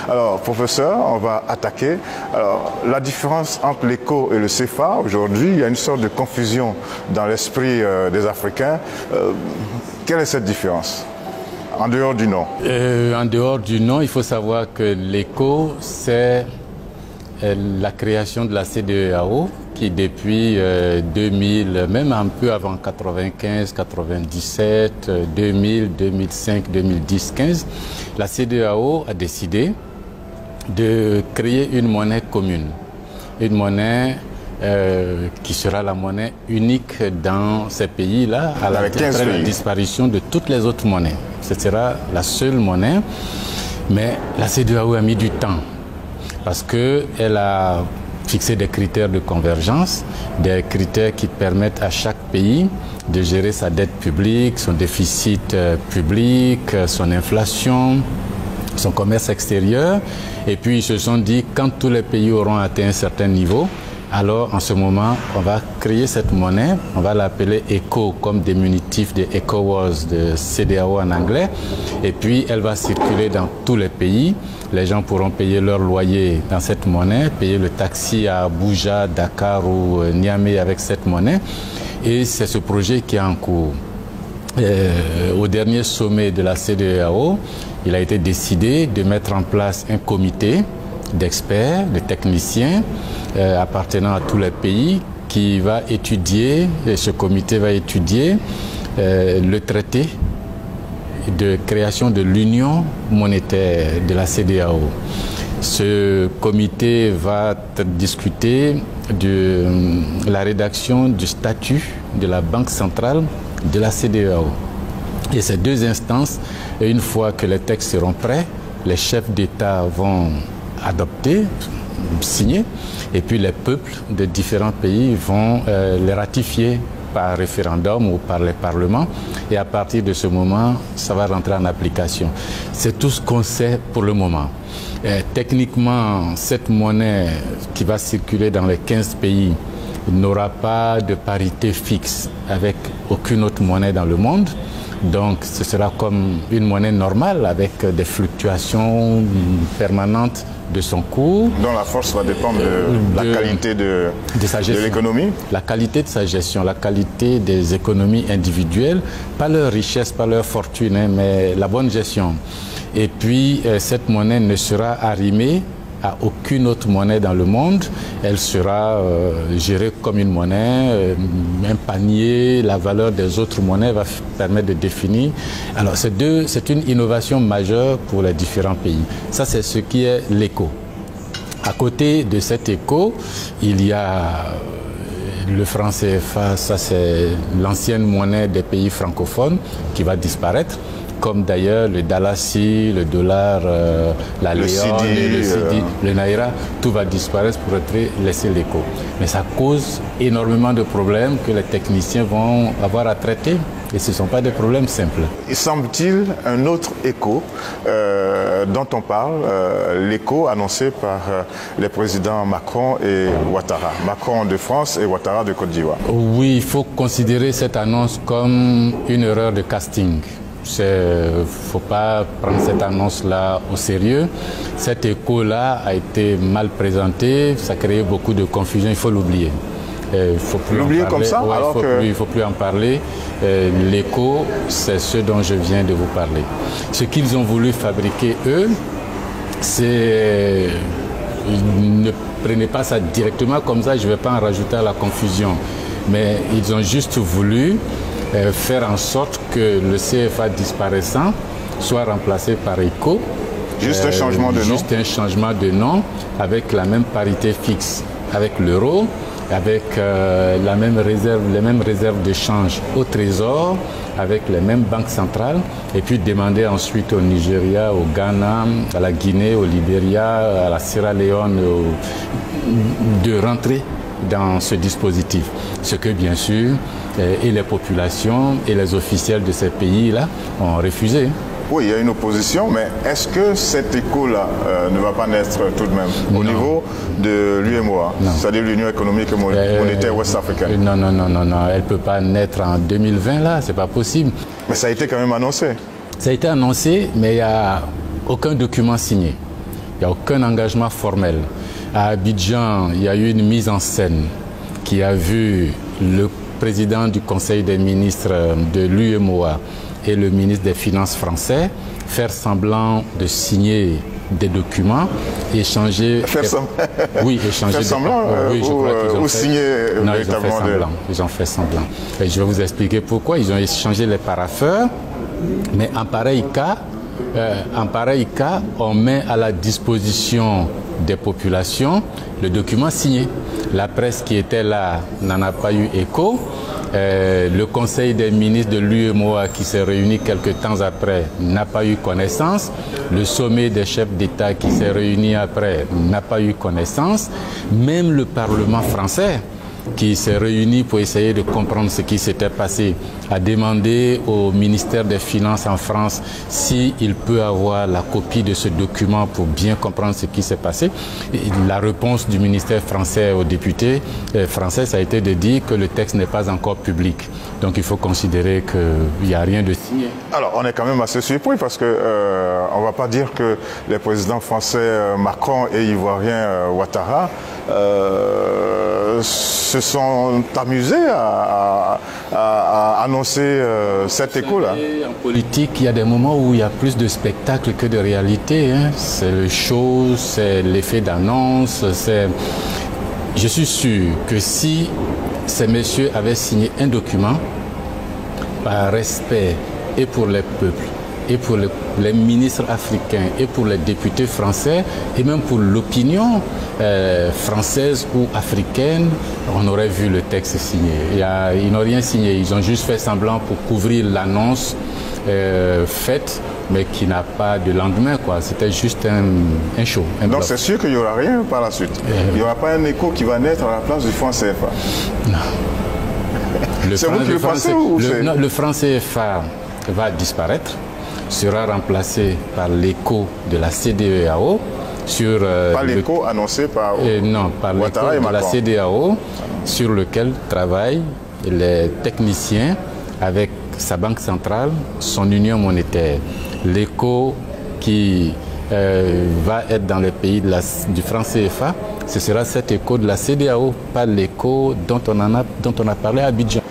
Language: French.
Alors, professeur, on va attaquer. Alors, la différence entre l'éco et le CFA, aujourd'hui, il y a une sorte de confusion dans l'esprit des Africains. Quelle est cette différence, en dehors du nom? En dehors du nom, il faut savoir que l'éco, c'est la création de la CEDEAO, qui depuis 2000, même un peu avant 95, 97, 2000, 2005, 2010, 15, la CEDEAO a décidé de créer une monnaie commune, une monnaie qui sera la monnaie unique dans ces pays-là, après la disparition de toutes les autres monnaies. Ce sera la seule monnaie, mais la CEDEAO a mis du temps parce qu'elle a fixé des critères de convergence, des critères qui permettent à chaque pays de gérer sa dette publique, son déficit public, son inflation, son commerce extérieur. Et puis ils se sont dit, quand tous les pays auront atteint un certain niveau, alors en ce moment, on va créer cette monnaie, on va l'appeler ECO, comme diminutif de ECOWAS, de CEDEAO en anglais. Et puis elle va circuler dans tous les pays. Les gens pourront payer leur loyer dans cette monnaie, payer le taxi à Abuja, Dakar ou Niamey avec cette monnaie. Et c'est ce projet qui est en cours. Au dernier sommet de la CEDEAO, il a été décidé de mettre en place un comité d'experts, de techniciens appartenant à tous les pays qui va étudier, et ce comité va étudier le traité de création de l'union monétaire de la CEDEAO. Ce comité va discuter de la rédaction du statut de la Banque centrale de la CEDEAO. Et ces deux instances, une fois que les textes seront prêts, les chefs d'État vont adopter, signer, et puis les peuples de différents pays vont les ratifier par référendum ou par les parlements, et à partir de ce moment, ça va rentrer en application. C'est tout ce qu'on sait pour le moment. Techniquement, cette monnaie qui va circuler dans les 15 pays n'aura pas de parité fixe avec aucune autre monnaie dans le monde. Donc ce sera comme une monnaie normale avec des fluctuations permanentes de son cours. Dont la force va dépendre de la qualité de l'économie. La qualité de sa gestion, la qualité des économies individuelles, pas leur richesse, pas leur fortune, hein, mais la bonne gestion. Et puis cette monnaie ne sera arrimée à aucune autre monnaie dans le monde. Elle sera gérée comme une monnaie, un panier, la valeur des autres monnaies va permettre de définir. Alors c'est une innovation majeure pour les différents pays. Ça c'est ce qui est l'éco. À côté de cet éco, il y a le franc CFA, ça c'est l'ancienne monnaie des pays francophones qui va disparaître, comme d'ailleurs le dalasi, le dollar, la léon, le cedi, le naira, tout va disparaître pour laisser l'éco. Mais ça cause énormément de problèmes que les techniciens vont avoir à traiter. Et ce ne sont pas des problèmes simples. Il semble-t-il un autre éco dont on parle, l'éco annoncé par les présidents Macron et Ouattara. Macron de France et Ouattara de Côte d'Ivoire. Oui, il faut considérer cette annonce comme une erreur de casting. Il ne faut pas prendre cette annonce-là au sérieux. Cet éco-là a été mal présenté, ça a créé beaucoup de confusion, il faut l'oublier. Il faut plus l'oublier comme ça, ouais, alors il faut plus en parler. L'éco, c'est ce dont je viens de vous parler. Ce qu'ils ont voulu fabriquer, eux, c'est... Ne prenez pas ça directement comme ça, je ne vais pas en rajouter à la confusion. Mais ils ont juste voulu faire en sorte que le CFA disparaissant soit remplacé par ECO. Juste un changement de nom. Juste un changement de nom avec la même parité fixe avec l'euro, avec les mêmes réserves de change au trésor, avec les mêmes banques centrales, et puis demander ensuite au Nigeria, au Ghana, à la Guinée, au Libéria, à la Sierra Leone de rentrer dans ce dispositif. Ce que bien sûr, et les populations et les officiels de ces pays-là ont refusé. Oui, il y a une opposition, mais est-ce que cet éco-là ne va pas naître tout de même au niveau de l'UEMOA, c'est-à-dire l'Union économique et monétaire ouest-africaine? Non, elle ne peut pas naître en 2020, là, c'est pas possible. Mais ça a été quand même annoncé. Ça a été annoncé, mais il n'y a aucun document signé. Il n'y a aucun engagement formel. À Abidjan, il y a eu une mise en scène qui a vu le président du Conseil des ministres de l'UEMOA et le ministre des Finances français faire semblant de signer des documents, échanger... Faire semblant. Oui, échanger... Faire semblant oui, je crois qu'ils ont fait... signer Non, ils ont fait semblant. Ils ont fait semblant. Et je vais vous expliquer pourquoi. Ils ont échangé les parapheurs, mais en pareil cas, on met à la disposition des populations le document signé. La presse qui était là n'en a pas eu écho. Le Conseil des ministres de l'UEMOA qui s'est réuni quelques temps après n'a pas eu connaissance. Le sommet des chefs d'État qui s'est réuni après n'a pas eu connaissance. Même le Parlement français qui s'est réuni pour essayer de comprendre ce qui s'était passé, a demandé au ministère des Finances en France s'il peut avoir la copie de ce document pour bien comprendre ce qui s'est passé. Et la réponse du ministère français aux députés français, ça a été de dire que le texte n'est pas encore public. Donc il faut considérer qu'il n'y a rien de signé. Alors on est quand même assez surpris parce que on ne va pas dire que les présidents français Macron et ivoirien Ouattara se sont amusés à annoncer cet écho-là. En politique, il y a des moments où il y a plus de spectacle que de réalité. Hein. C'est le show, c'est l'effet d'annonce. Je suis sûr que si ces messieurs avaient signé un document par respect et pour les peuples, et pour les ministres africains, et pour les députés français, et même pour l'opinion française ou africaine, on aurait vu le texte signé. Ils n'ont rien signé, ils ont juste fait semblant pour couvrir l'annonce faite, mais qui n'a pas de lendemain, quoi. C'était juste un show. Donc c'est sûr qu'il n'y aura rien par la suite. Il n'y aura pas un écho qui va naître à la place du franc CFA. Non. C'est vous qui le pensez ou le franc CFA va disparaître, sera remplacé par l'écho de la CEDEAO sur... pas l'écho annoncé par non, par l'écho de la CEDEAO sur lequel travaillent les techniciens avec sa banque centrale, son union monétaire. L'écho qui va être dans les pays du franc CFA, ce sera cet écho de la CEDEAO, pas l'écho dont on a parlé à Abidjan.